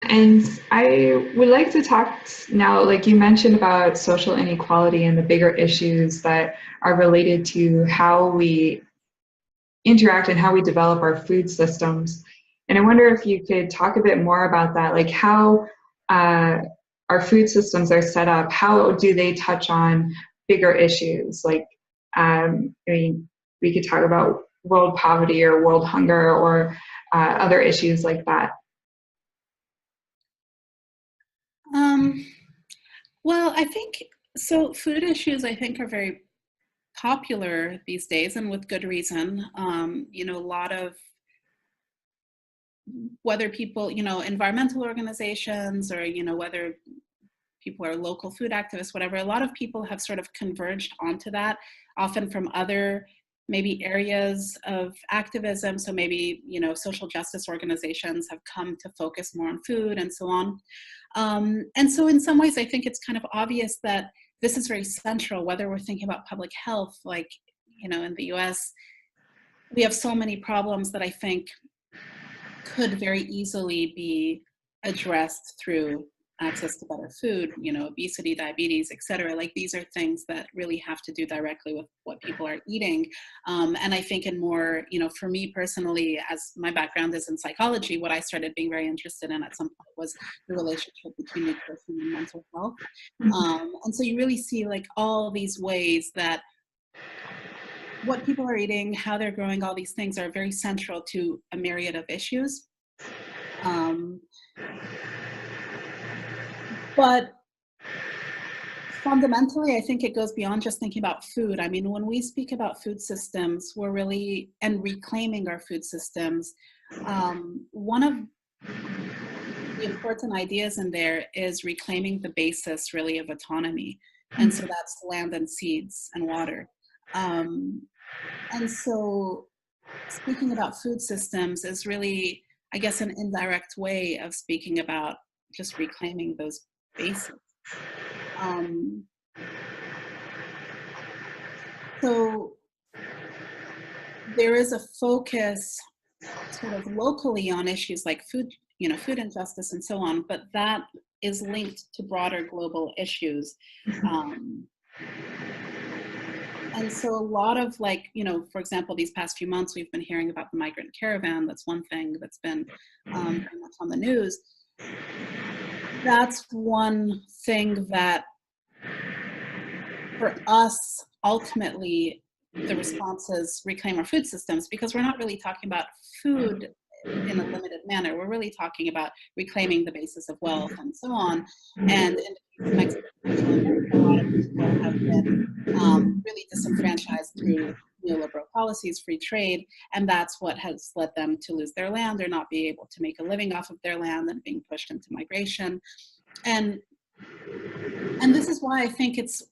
And I would like to talk now, like you mentioned about social inequality and the bigger issues that are related to how we interact and how we develop our food systems. And I wonder if you could talk a bit more about that, like how uh, our food systems are set up. How do they touch on bigger issues? Like, I mean, we could talk about world poverty or world hunger or other issues like that. Um, well, I think so. Food issues, I think, are very popular these days, and with good reason. A lot of whether people, environmental organizations, or whether people are local food activists, whatever. A lot of people have sort of converged onto that, often from other maybe areas of activism. So maybe social justice organizations have come to focus more on food and so on. And so in some ways, I think it's kind of obvious that this is very central, whether we're thinking about public health, like, in the US, we have so many problems that I think could very easily be addressed through access to better food, obesity, diabetes, et cetera. Like, these are things that really have to do directly with what people are eating. And I think in more, for me personally, as my background is in psychology, what I started being very interested in at some point was the relationship between nutrition and mental health. And so you really see like all these ways that what people are eating, how they're growing, all these things are very central to a myriad of issues. But fundamentally, I think it goes beyond just thinking about food. I mean, when we speak about food systems, we're really, and reclaiming our food systems, one of the important ideas in there is reclaiming the basis really of autonomy. And so that's land and seeds and water. And so speaking about food systems is really, I guess, an indirect way of speaking about just reclaiming those basics. So there is a focus sort of locally on issues like food, food injustice and so on, but that is linked to broader global issues. And so a lot of like, for example, these past few months, we've been hearing about the migrant caravan. That's one thing that's been very much on the news. That's one thing that for us, ultimately, the response is reclaim our food systems, because we're not really talking about food in a limited manner. We're really talking about reclaiming the basis of wealth and so on. And in Mexico, a lot of people have been really disenfranchised through neoliberal policies, free trade, and that's what has led them to lose their land or not be able to make a living off of their land and being pushed into migration. And this is why I think it's,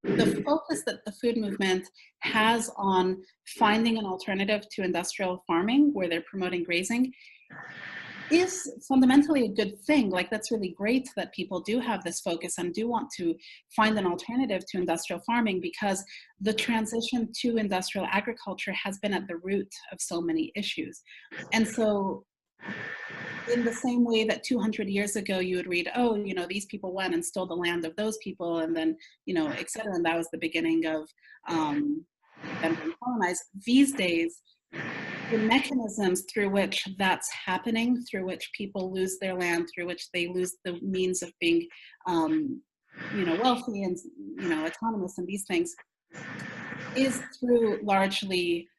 the focus that the food movement has on finding an alternative to industrial farming where they're promoting grazing is fundamentally a good thing. Like, that's really great that people do have this focus and do want to find an alternative to industrial farming, because the transition to industrial agriculture has been at the root of so many issues. And so in the same way that 200 years ago you would read, oh, these people went and stole the land of those people, and then, et cetera, and that was the beginning of them being colonized. These days, the mechanisms through which that's happening, through which people lose their land, through which they lose the means of being, wealthy and, autonomous and these things, is through largely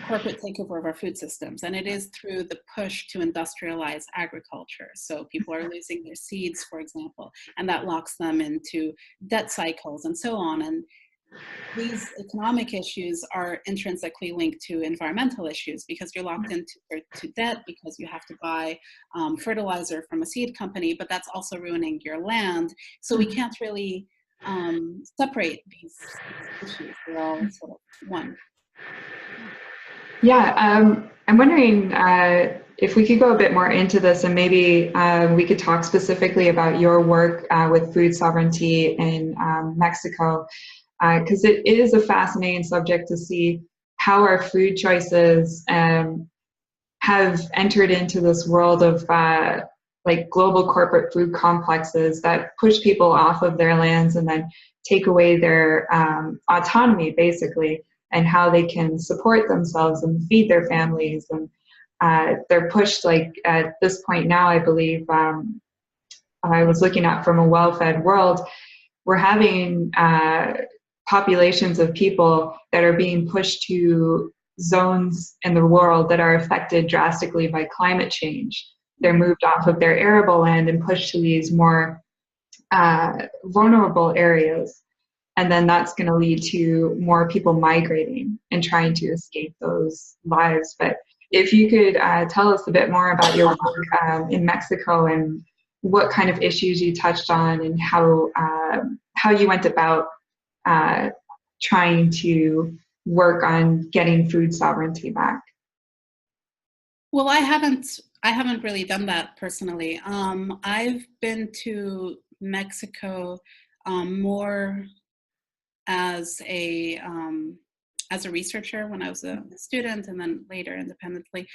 corporate takeover of our food systems. And it is through the push to industrialize agriculture. So people are losing their seeds, for example, and that locks them into debt cycles and so on. And these economic issues are intrinsically linked to environmental issues, because you're locked into debt because you have to buy fertilizer from a seed company, but that's also ruining your land. So we can't really separate these issues. They're all sort of one. Yeah, I'm wondering if we could go a bit more into this, and maybe we could talk specifically about your work with food sovereignty in Mexico, because it is a fascinating subject to see how our food choices have entered into this world of like global corporate food complexes that push people off of their lands and then take away their autonomy, basically, and how they can support themselves and feed their families. And they're pushed, like at this point now, I believe, I was looking at from a well-fed world, we're having populations of people that are being pushed to zones in the world that are affected drastically by climate change. They're moved off of their arable land and pushed to these more vulnerable areas. And then that's going to lead to more people migrating and trying to escape those lives. But if you could tell us a bit more about your work in Mexico and what kind of issues you touched on and how you went about trying to work on getting food sovereignty back. Well, I haven't really done that personally. I've been to Mexico more as a researcher when I was a student, and then later independently,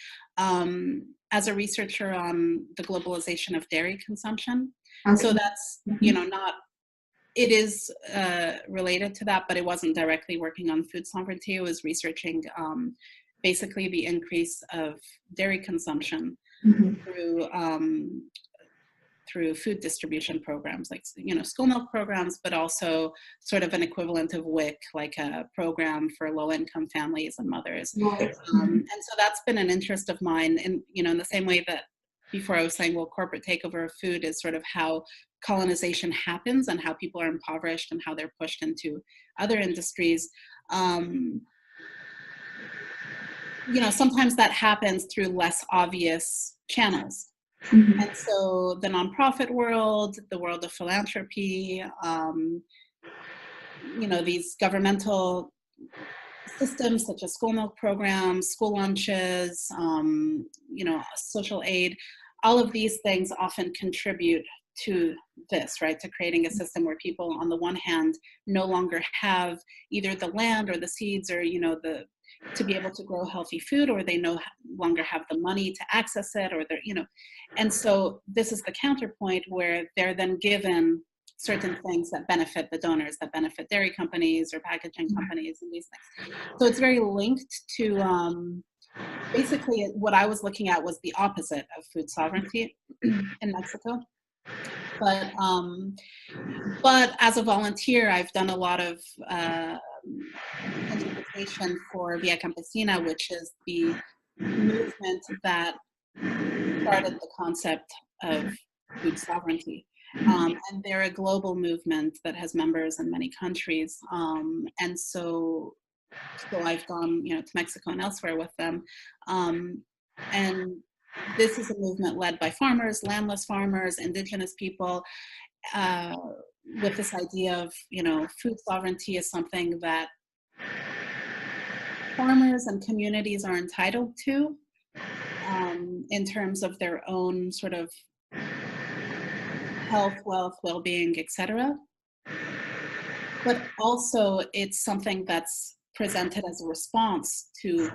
as a researcher on the globalization of dairy consumption. Okay. So that's, not, it is related to that, but it wasn't directly working on food sovereignty. It was researching basically the increase of dairy consumption through food distribution programs, like, school milk programs, but also sort of an equivalent of WIC, like a program for low-income families and mothers. And so that's been an interest of mine, in the same way that before I was saying, well, corporate takeover of food is sort of how colonization happens and how people are impoverished and how they're pushed into other industries. Sometimes that happens through less obvious channels. And so the nonprofit world, the world of philanthropy, these governmental systems such as school milk programs, school lunches, social aid, all of these things often contribute to this, right? To creating a system where people, on the one hand, no longer have either the land or the seeds or, to be able to grow healthy food, or they no longer have the money to access it, or they're, and so this is the counterpoint where they're then given certain things that benefit the donors, that benefit dairy companies or packaging companies and these things. So it's very linked to, basically what I was looking at was the opposite of food sovereignty in Mexico. But as a volunteer, I've done a lot of interpretation for Via Campesina, which is the movement that started the concept of food sovereignty. And they're a global movement that has members in many countries. And so I've gone, to Mexico and elsewhere with them. And this is a movement led by farmers, landless farmers, indigenous people, with this idea of, food sovereignty is something that farmers and communities are entitled to, in terms of their own sort of health, wealth, well-being, etc. But also it's something that's presented as a response to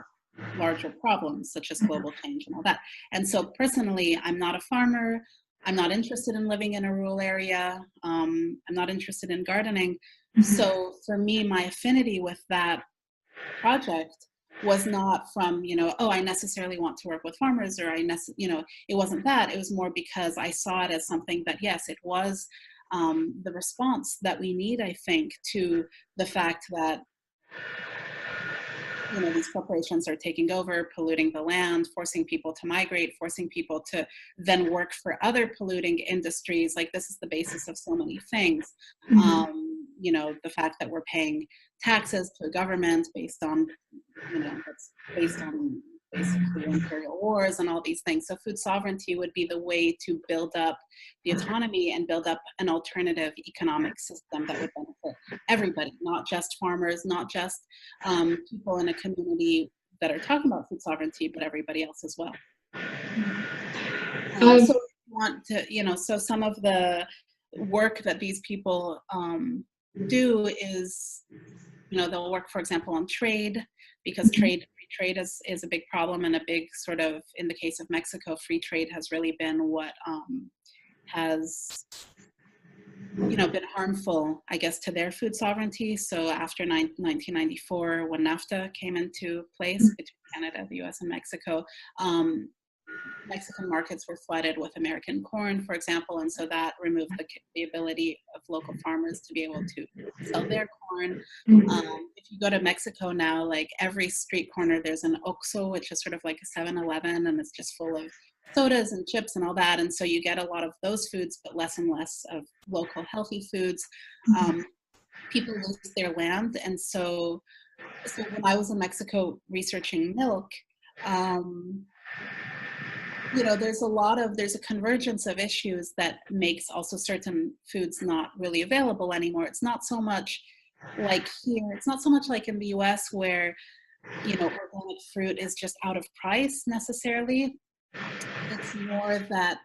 larger problems such as global change and all that. And so personally, I'm not a farmer. I'm not interested in living in a rural area. I'm not interested in gardening. So for me, my affinity with that project was not from, I necessarily want to work with farmers, or it wasn't that. It was more because I saw it as something that, yes, it was the response that we need, I think, to the fact that these corporations are taking over, polluting the land, forcing people to migrate, forcing people to then work for other polluting industries. Like, this is the basis of so many things. The fact that we're paying taxes to a government based on, that's based on basically imperial wars and all these things. So food sovereignty would be the way to build up the autonomy and build up an alternative economic system that would benefit everybody, not just farmers, not just people in a community that are talking about food sovereignty, but everybody else as well. So we want to, so some of the work that these people do is, they'll work, for example, on trade, because trade trade is a big problem, and a big sort of, in the case of Mexico, free trade has really been what has, you know, been harmful, I guess, to their food sovereignty. So after 1994, when NAFTA came into place between Canada, the US, and Mexico, Mexican markets were flooded with American corn, for example, and so that removed the ability of local farmers to be able to sell their corn. If you go to Mexico now, like every street corner, there's an Oxxo, which is sort of like a 7-Eleven, and it's just full of sodas and chips and all that. And so you get a lot of those foods, but less and less of local healthy foods. People lose their land. And so when I was in Mexico researching milk, you know, there's a convergence of issues that makes also certain foods not really available anymore. It's not so much like here, it's not so much like in the US where, you know, organic fruit is just out of price necessarily. It's more that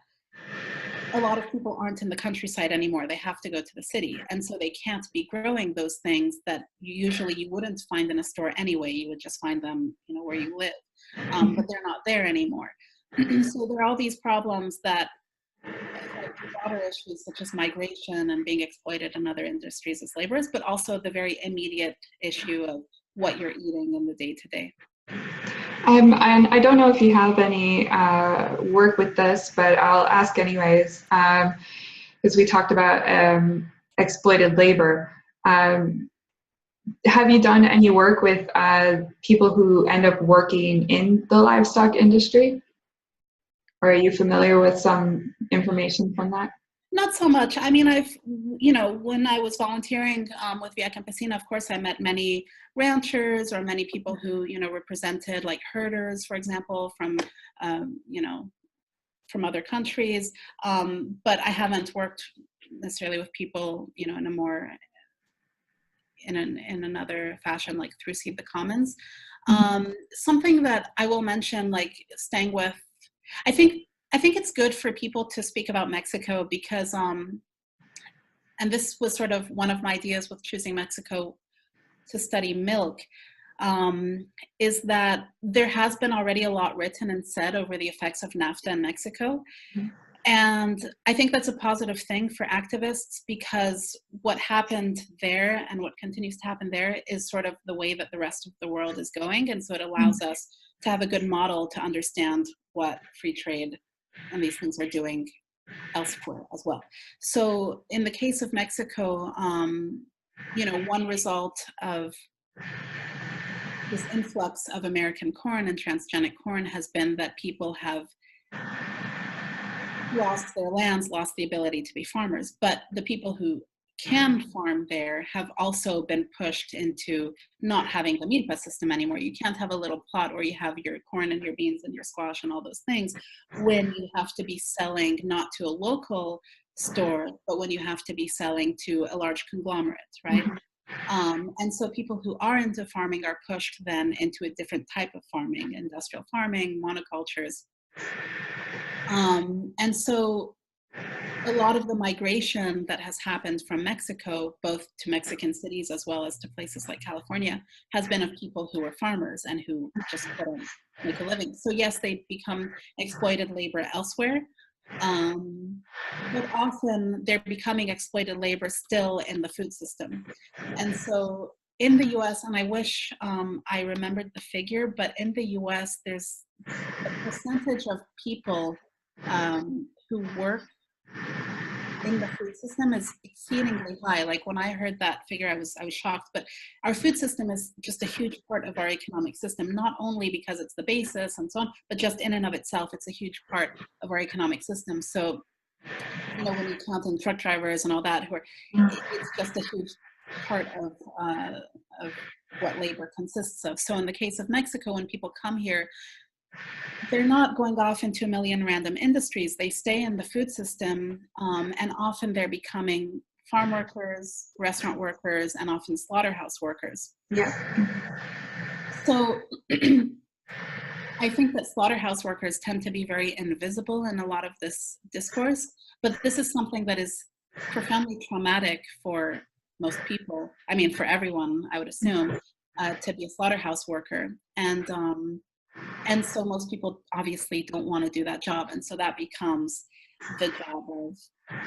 a lot of people aren't in the countryside anymore. They have to go to the city. And so they can't be growing those things that usually you wouldn't find in a store anyway. You would just find them, you know, where you live. But they're not there anymore. So there are all these problems that affect broader issues such as migration and being exploited in other industries as laborers, but also the very immediate issue of what you're eating in the day-to-day. And I don't know if you have any work with this, but I'll ask anyways, because we talked about exploited labor. Have you done any work with people who end up working in the livestock industry? Or are you familiar with some information from that? Not so much. I mean, you know, when I was volunteering with Via Campesina, of course, I met many ranchers or many people who, you know, represented like herders, for example, from, you know, from other countries. But I haven't worked necessarily with people, you know, in a more, in another fashion, like through Seed the Commons. Something that I will mention, like staying with, I think it's good for people to speak about Mexico because, and this was sort of one of my ideas with choosing Mexico to study milk, is that there has been already a lot written and said over the effects of NAFTA in Mexico. And I think that's a positive thing for activists because what happened there and what continues to happen there is sort of the way that the rest of the world is going. And so it allows us to have a good model to understand what free trade and these things are doing elsewhere as well. So in the case of Mexico, you know, one result of this influx of American corn and transgenic corn has been that people have lost their lands, lost the ability to be farmers. But the people who can farm there have also been pushed into not having the milpa system anymore. You can't have a little plot where you have your corn and your beans and your squash and all those things when you have to be selling not to a local store, but when you have to be selling to a large conglomerate, right? And so people who are into farming are pushed then into a different type of farming, industrial farming, monocultures. And so a lot of the migration that has happened from Mexico, both to Mexican cities as well as to places like California, has been of people who were farmers and who just couldn't make a living. So yes, they become exploited labor elsewhere, but often they're becoming exploited labor still in the food system. And so in the US, and I wish I remembered the figure, but in the US, there's a percentage of people who work in the food system is exceedingly high. Like when I heard that figure, I was shocked. But our food system is just a huge part of our economic system, not only because it's the basis and so on, but just in and of itself, it's a huge part of our economic system. So, you know, when you count in truck drivers and all that, it's just a huge part of what labor consists of. So in the case of Mexico, when people come here, they're not going off into a million random industries. They stay in the food system, and often they're becoming farm workers, restaurant workers, and often slaughterhouse workers. Yeah. So I think that slaughterhouse workers tend to be very invisible in a lot of this discourse, but this is something that is profoundly traumatic for most people. I mean, for everyone, I would assume. to be a slaughterhouse worker. And so most people obviously don't want to do that job. And so that becomes the job of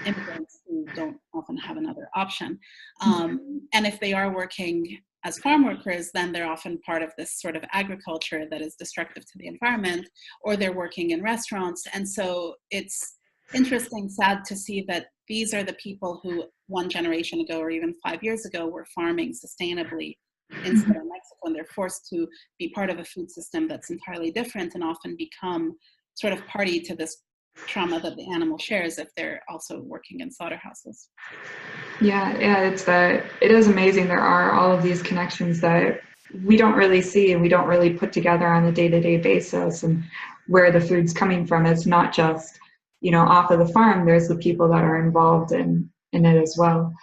immigrants who don't often have another option. And if they are working as farm workers, then they're often part of this sort of agriculture that is destructive to the environment, or they're working in restaurants. And so it's interesting, sad to see that these are the people who 1 generation ago or even 5 years ago were farming sustainably in southern Mexico, and they're forced to be part of a food system that's entirely different and often become sort of party to this trauma that the animal shares if they're also working in slaughterhouses. Yeah, it is amazing. There are all of these connections that we don't really see and we don't really put together on a day-to-day basis, and where the food's coming from. It's not just, off of the farm. There's the people that are involved in it as well.